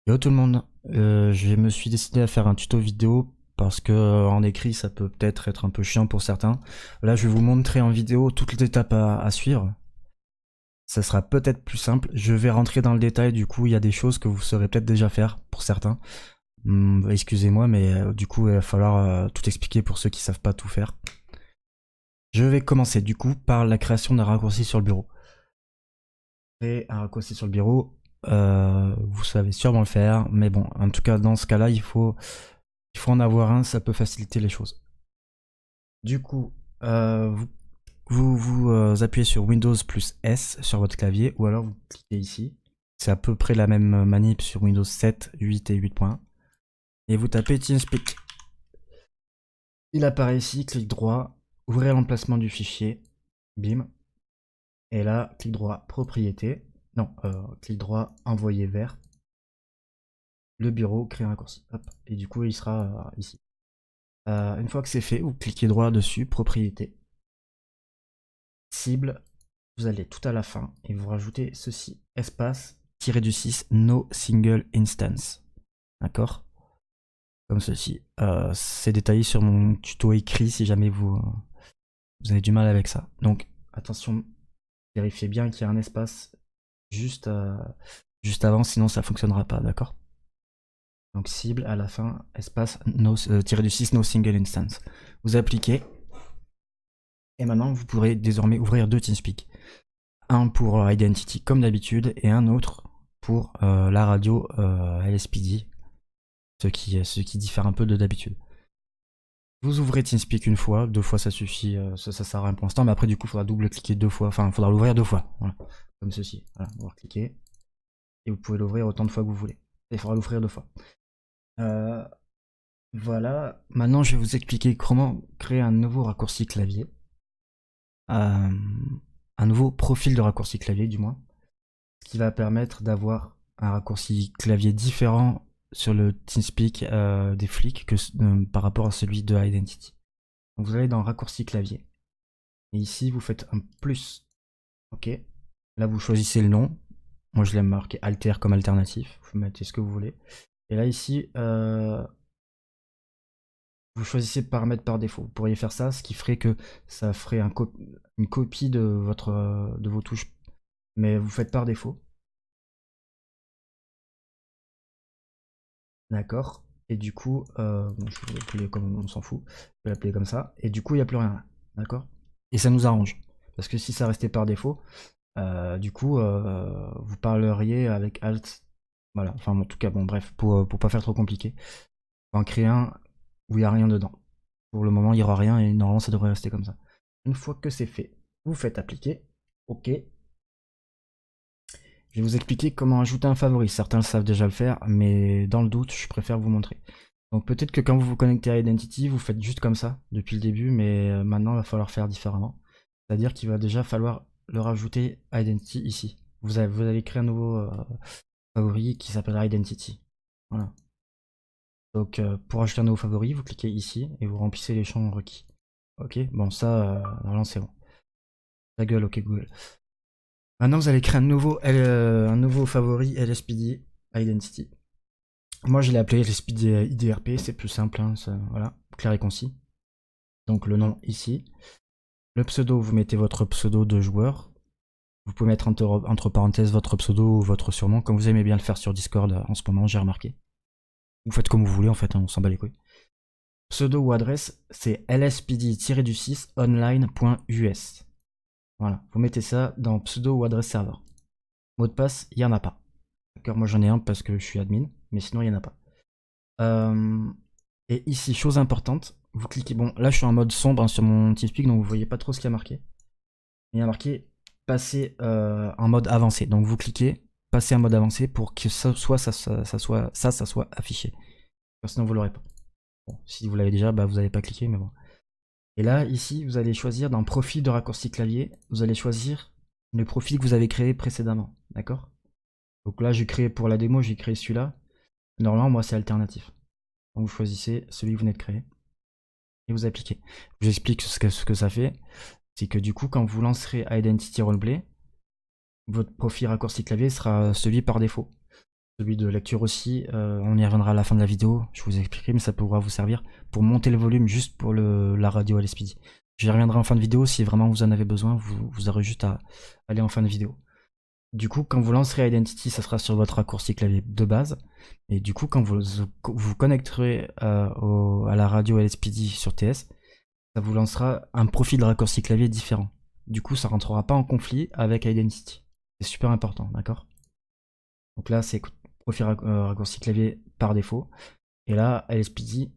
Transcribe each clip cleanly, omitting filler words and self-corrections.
Yo tout le monde, je me suis décidé à faire un tuto vidéo parce que en écrit ça peut peut-être être un peu chiant pour certains. Là je vais vous montrer en vidéo toutes les étapes à suivre. Ça sera peut-être plus simple. Je vais rentrer dans le détail, du coup il y a des choses que vous saurez peut-être déjà faire pour certains. Excusez-moi mais du coup il va falloir tout expliquer pour ceux qui savent pas tout faire. Je vais commencer du coup par la création d'un raccourci sur le bureau. Créer un raccourci sur le bureau, vous savez sûrement le faire, mais bon, en tout cas dans ce cas-là il faut en avoir un, ça peut faciliter les choses. Du coup, vous appuyez sur Windows plus S sur votre clavier, ou alors vous cliquez ici. C'est à peu près la même manip sur Windows 7, 8 et 8.1. Et vous tapez TeamSpeak. Il apparaît ici, clic droit, ouvrez l'emplacement du fichier, bim. Et là, clic droit, propriété. Non, clic droit, envoyer vers le bureau, créer un raccourci. Hop. Et du coup, il sera ici. Une fois que c'est fait, vous cliquez droit dessus, propriété. Cible, vous allez tout à la fin et vous rajoutez ceci, espace, tiré du 6, no single instance. D'accord? Comme ceci. C'est détaillé sur mon tuto écrit si jamais vous avez du mal avec ça. Donc, attention, vérifiez bien qu'il y a un espace juste, juste avant, sinon ça fonctionnera pas, d'accord? Donc, cible, à la fin, espace, no, tiré du 6, no single instance. Vous appliquez. Et maintenant, vous pourrez désormais ouvrir deux TeamSpeak. Un pour Identity comme d'habitude et un autre pour la radio LSPD, ce qui diffère un peu de d'habitude. Vous ouvrez TeamSpeak une fois, deux fois ça suffit, ça sert à rien pour l'instant, mais après du coup il faudra double-cliquer deux fois, enfin il faudra l'ouvrir deux fois, voilà, comme ceci. Voilà, on va cliquer et vous pouvez l'ouvrir autant de fois que vous voulez. Il faudra l'ouvrir deux fois. Euh, voilà, maintenant je vais vous expliquer comment créer un nouveau raccourci clavier, un nouveau profil de raccourci clavier du moins. Ce qui va permettre d'avoir un raccourci clavier différent sur le TeamSpeak des flics que, par rapport à celui de Identity. Donc vous allez dans raccourci clavier. Et ici, vous faites un plus. Ok. Là, vous choisissez le nom. Moi, je l'ai marqué alter comme alternatif. Vous mettez ce que vous voulez. Et là, ici, vous choisissez paramètres par défaut. Vous pourriez faire ça, ce qui ferait que ça ferait une copie de vos touches. Mais vous faites par défaut. D'accord. Et du coup, bon, je vais l'appeler comme on s'en fout. Je vais l'appeler comme ça. Et du coup, il n'y a plus rien. D'accord. Et ça nous arrange. Parce que si ça restait par défaut, du coup, vous parleriez avec Alt. Voilà. Enfin, en tout cas, bon, bref, pour pas faire trop compliqué. On va en créer un où il n'y a rien dedans. Pour le moment, il n'y aura rien et normalement, ça devrait rester comme ça. Une fois que c'est fait, vous faites appliquer. OK. Je vais vous expliquer comment ajouter un favori. Certains le savent déjà le faire, mais dans le doute, je préfère vous montrer. Donc peut-être que quand vous vous connectez à Identity, vous faites juste comme ça depuis le début, mais maintenant il va falloir faire différemment. C'est-à-dire qu'il va déjà falloir le rajouter à Identity ici. Vous allez créer un nouveau favori qui s'appellera Identity. Voilà. Donc pour ajouter un nouveau favori, vous cliquez ici et vous remplissez les champs requis. Ok, bon ça, normalement c'est bon. Ta gueule, ok Google. Maintenant vous allez créer un nouveau favori LSPD Identity. Moi je l'ai appelé LSPD IDRP, c'est plus simple, hein, ça, voilà, clair et concis. Donc le nom ici. Le pseudo, vous mettez votre pseudo de joueur. Vous pouvez mettre entre parenthèses votre pseudo ou votre surnom, comme vous aimez bien le faire sur Discord en ce moment, j'ai remarqué. Vous faites comme vous voulez en fait, hein, on s'en bat les couilles. Pseudo ou adresse, c'est lspd-6 online.us. Voilà, vous mettez ça dans pseudo ou adresse serveur. Mot de passe, il n'y en a pas. D'accord, moi j'en ai un parce que je suis admin, mais sinon il n'y en a pas. Et ici, chose importante, vous cliquez. Bon, là je suis en mode sombre hein, sur mon TeamSpeak, donc vous voyez pas trop ce qu'il y a marqué. Il y a marqué passer en mode avancé. Donc vous cliquez, passer en mode avancé pour que ça soit affiché. Sinon vous l'aurez pas. Bon, si vous l'avez déjà, bah vous n'allez pas cliquer, mais bon. Et là, ici, vous allez choisir dans profil de raccourci clavier, vous allez choisir le profil que vous avez créé précédemment. D'accord? Donc là, j'ai créé pour la démo, j'ai créé celui-là. Normalement, moi, c'est alternatif. Donc vous choisissez celui que vous venez de créer et vous appliquez. Je vous explique ce que ça fait. C'est que du coup, quand vous lancerez Identity Roleplay, votre profil raccourci clavier sera celui par défaut. celui de lecture aussi, on y reviendra à la fin de la vidéo, je vous expliquerai, mais ça pourra vous servir pour monter le volume juste pour la radio LSPD. J'y reviendrai en fin de vidéo, si vraiment vous en avez besoin, vous aurez juste à aller en fin de vidéo. Du coup, quand vous lancerez Identity, ça sera sur votre raccourci clavier de base. Et du coup, quand vous connecterez à la radio LSPD sur TS, ça vous lancera un profil de raccourci clavier différent. Du coup, ça rentrera pas en conflit avec Identity. C'est super important, d'accord? Donc là, c'est profil raccourci clavier par défaut. Et là, LSPD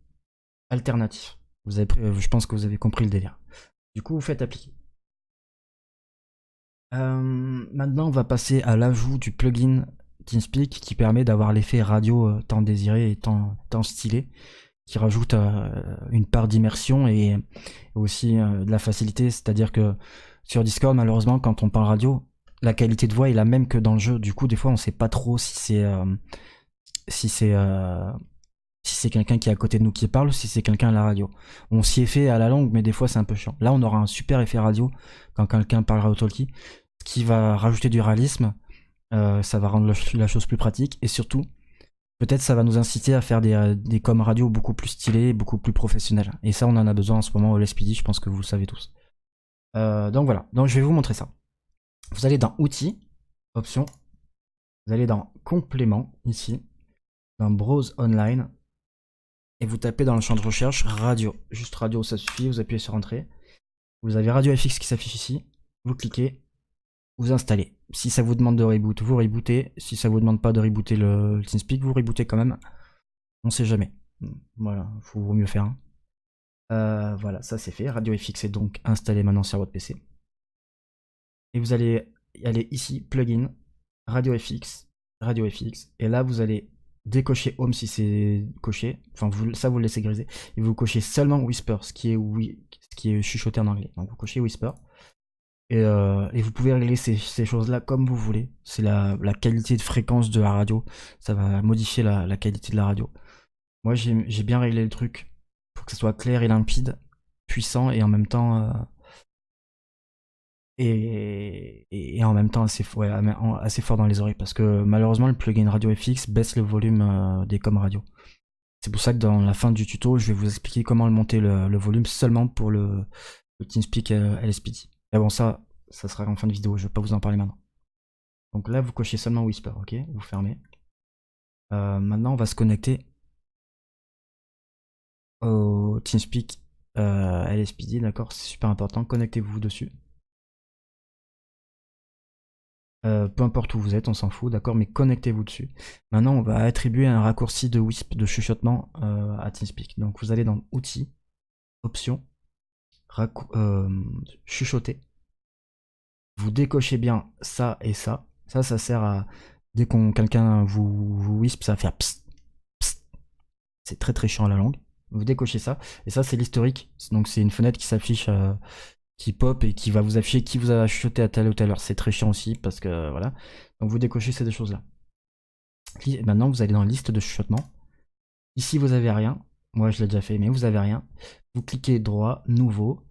alternatif. Je pense que vous avez compris le délire. Du coup, vous faites appliquer. Maintenant, on va passer à l'ajout du plugin TeamSpeak qui permet d'avoir l'effet radio tant désiré et tant stylé, qui rajoute une part d'immersion et aussi de la facilité. C'est-à-dire que sur Discord, malheureusement, quand on parle radio, la qualité de voix est la même que dans le jeu. Du coup, des fois, on sait pas trop si c'est quelqu'un qui est à côté de nous qui parle ou si c'est quelqu'un à la radio. On s'y est fait à la longue, mais des fois, c'est un peu chiant. Là, on aura un super effet radio quand quelqu'un parlera au talkie, ce qui va rajouter du réalisme. Ça va rendre la chose plus pratique et surtout, peut-être ça va nous inciter à faire des coms radio beaucoup plus stylés, beaucoup plus professionnels. Et ça, on en a besoin en ce moment au LSPD, je pense que vous le savez tous. Donc voilà, donc je vais vous montrer ça. Vous allez dans Outils, Options, vous allez dans Compléments, ici, dans Browse Online, et vous tapez dans le champ de recherche Radio. Juste Radio, ça suffit, vous appuyez sur Entrée. Vous avez Radio FX qui s'affiche ici, vous cliquez, vous installez. Si ça vous demande de reboot, vous rebootez. Si ça vous demande pas de rebooter le TeamSpeak, vous rebootez quand même. On sait jamais. Voilà, vaut mieux faire. Voilà, ça c'est fait. Radio FX est donc installé maintenant sur votre PC. Et vous allez aller ici, plugin, Radio FX, et là vous allez décocher Home si c'est coché. Enfin, ça vous le laissez griser. Et vous cochez seulement Whisper, ce qui est chuchoté en anglais. Donc vous cochez Whisper. Et vous pouvez régler ces choses-là comme vous voulez. C'est la qualité de fréquence de la radio. Ça va modifier la qualité de la radio. Moi, j'ai bien réglé le truc pour que ce soit clair et limpide, puissant et en même temps en même temps assez fort dans les oreilles. Parce que malheureusement, le plugin Radio FX baisse le volume des coms radio. C'est pour ça que dans la fin du tuto, je vais vous expliquer comment monter le volume seulement pour le TeamSpeak LSPD. Mais bon, ça sera en fin de vidéo, je vais pas vous en parler maintenant. Donc là, vous cochez seulement Whisper, ok? Vous fermez. Maintenant, on va se connecter au TeamSpeak LSPD, d'accord? C'est super important, connectez-vous dessus. Peu importe où vous êtes, on s'en fout, d'accord? Mais connectez-vous dessus. Maintenant, on va attribuer un raccourci de Wisp, de chuchotement à TeamSpeak. Donc vous allez dans Outils, Options, chuchoter. Vous décochez bien ça et ça. Ça sert à... Dès qu'on quelqu'un vous wisp, ça va faire psst, psst. C'est très très chiant à la langue. Vous décochez ça. Et ça, c'est l'historique. Donc c'est une fenêtre qui s'affiche, qui pop et qui va vous afficher qui vous a chuchoté à telle ou telle heure. C'est très chiant aussi parce que voilà. Donc vous décochez ces deux choses-là. Maintenant, vous allez dans la liste de chuchotement. Ici, vous avez rien. Moi, je l'ai déjà fait, mais vous avez rien. Vous cliquez droit, nouveau.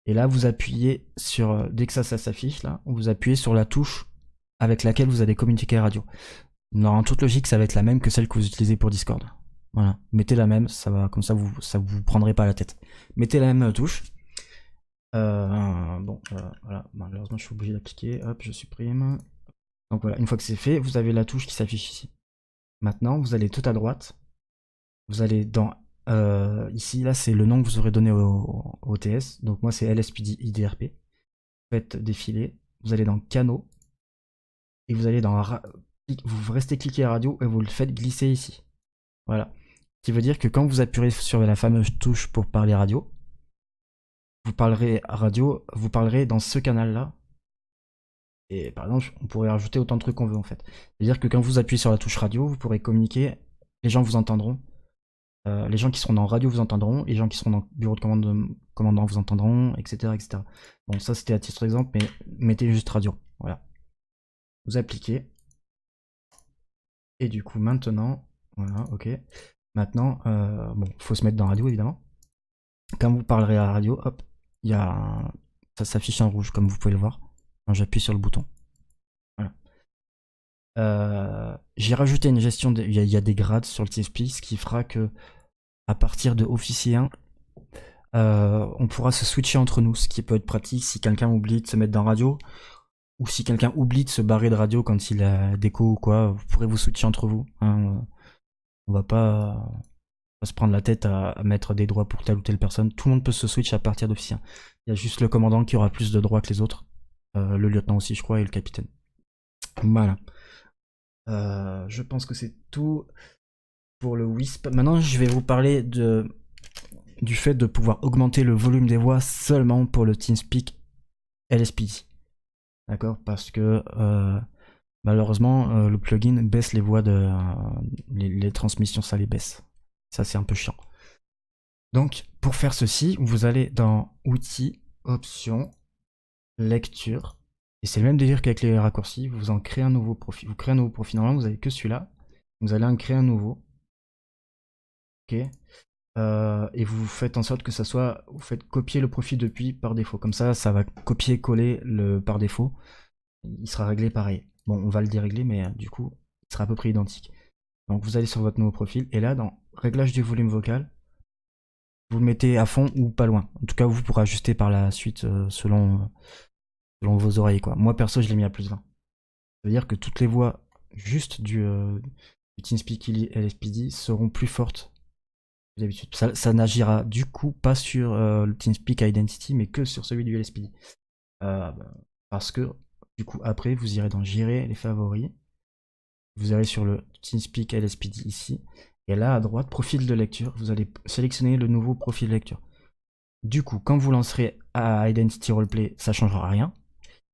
Et là, vous appuyez sur, dès que ça s'affiche, là, vous appuyez sur la touche avec laquelle vous allez communiquer à la radio. En toute logique, ça va être la même que celle que vous utilisez pour Discord. Voilà, mettez la même, ça va, comme ça vous prendrez pas la tête. Mettez la même touche. Voilà, malheureusement je suis obligé d'appliquer. Hop, je supprime. Donc voilà, une fois que c'est fait, vous avez la touche qui s'affiche ici. Maintenant, vous allez tout à droite. Vous allez dans ici, là, c'est le nom que vous aurez donné au TS. Donc moi, c'est LSPD IDRP. Vous faites défiler. Vous allez dans Canaux. Et vous allez dans... Vous restez cliqué à radio et vous le faites glisser ici. Voilà. Ce qui veut dire que quand vous appuyez sur la fameuse touche pour parler radio, vous parlerez dans ce canal-là. Et par exemple, on pourrait rajouter autant de trucs qu'on veut en fait. C'est-à-dire que quand vous appuyez sur la touche radio, vous pourrez communiquer. Les gens vous entendront. Les gens qui seront dans radio vous entendront, les gens qui seront dans le bureau de commandant vous entendront, etc., etc. Bon, ça c'était à titre d'exemple, mais mettez juste radio. Voilà. Vous appliquez. Et du coup, maintenant, voilà, ok. Maintenant, bon, faut se mettre dans radio évidemment. Quand vous parlerez à la radio, hop, ça s'affiche en rouge, comme vous pouvez le voir. Quand j'appuie sur le bouton. Voilà. J'ai rajouté une gestion, il y a des grades sur le TeamSpeak, ce qui fera que à partir de officier 1, on pourra se switcher entre nous, ce qui peut être pratique si quelqu'un oublie de se mettre dans radio, ou si quelqu'un oublie de se barrer de radio quand il a déco ou quoi, vous pourrez vous switcher entre vous. Hein. On va pas se prendre la tête à mettre des droits pour telle ou telle personne. Tout le monde peut se switch à partir d'officier 1. Il y a juste le commandant qui aura plus de droits que les autres, le lieutenant aussi je crois, et le capitaine. Voilà. Je pense que c'est tout pour le WISP. Maintenant, je vais vous parler du fait de pouvoir augmenter le volume des voix seulement pour le TeamSpeak LSPD. D'accord? Parce que malheureusement, le plugin baisse les voix les transmissions, ça les baisse. Ça, c'est un peu chiant. Donc, pour faire ceci, vous allez dans Outils, Options, Lecture. Et c'est le même délire qu'avec les raccourcis. Vous en créez un nouveau profil. Vous créez un nouveau profil. Normalement, vous avez que celui-là. Vous allez en créer un nouveau. Ok. Et vous faites en sorte que ça soit, vous faites copier le profil depuis par défaut. Comme ça va copier-coller le par défaut. Il sera réglé pareil. Bon, on va le dérégler, mais du coup, il sera à peu près identique. Donc vous allez sur votre nouveau profil, et là, dans réglage du volume vocal, vous le mettez à fond ou pas loin. En tout cas, vous pourrez ajuster par la suite selon vos oreilles, quoi. Moi, perso, je l'ai mis à plus 20. Ça veut dire que toutes les voix juste du TeamSpeak LSPD seront plus fortes que d'habitude. Ça n'agira du coup pas sur le TeamSpeak Identity, mais que sur celui du LSPD. Parce que, du coup, après, vous irez dans Gérer les favoris. Vous allez sur le TeamSpeak LSPD ici. Et là, à droite, profil de lecture. Vous allez sélectionner le nouveau profil de lecture. Du coup, quand vous lancerez à Identity Roleplay, ça ne changera rien.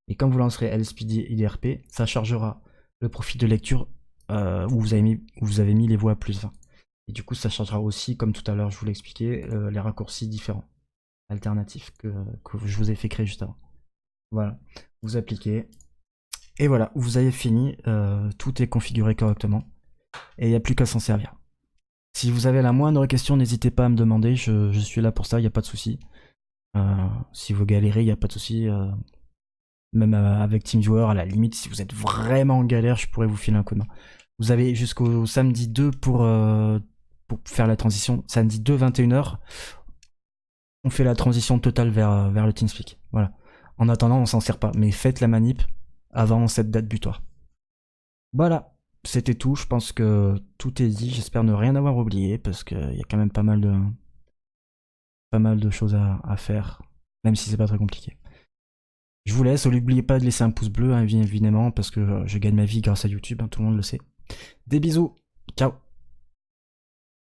Et quand vous lancerez LSPD IDRP, ça chargera le profil de lecture où vous avez mis les voix à plus 20. Et du coup, ça chargera aussi, comme tout à l'heure, je vous l'ai expliqué, les raccourcis différents, alternatifs que je vous ai fait créer juste avant. Voilà, vous appliquez. Et voilà, vous avez fini. Tout est configuré correctement. Et il n'y a plus qu'à s'en servir. Si vous avez la moindre question, n'hésitez pas à me demander. Je suis là pour ça, il n'y a pas de souci. Si vous galérez, il n'y a pas de souci. Même avec TeamViewer, à la limite, si vous êtes vraiment en galère, je pourrais vous filer un coup de main. Vous avez jusqu'au samedi 2 pour faire la transition. Samedi 2, 21h, on fait la transition totale vers le TeamSpeak. Voilà. En attendant, on s'en sert pas. Mais faites la manip avant cette date butoir. Voilà. C'était tout. Je pense que tout est dit. J'espère ne rien avoir oublié parce qu'il y a quand même pas mal de choses à faire. Même si c'est pas très compliqué. Je vous laisse, n'oubliez pas de laisser un pouce bleu, hein, évidemment, parce que je gagne ma vie grâce à YouTube, hein, tout le monde le sait. Des bisous, ciao.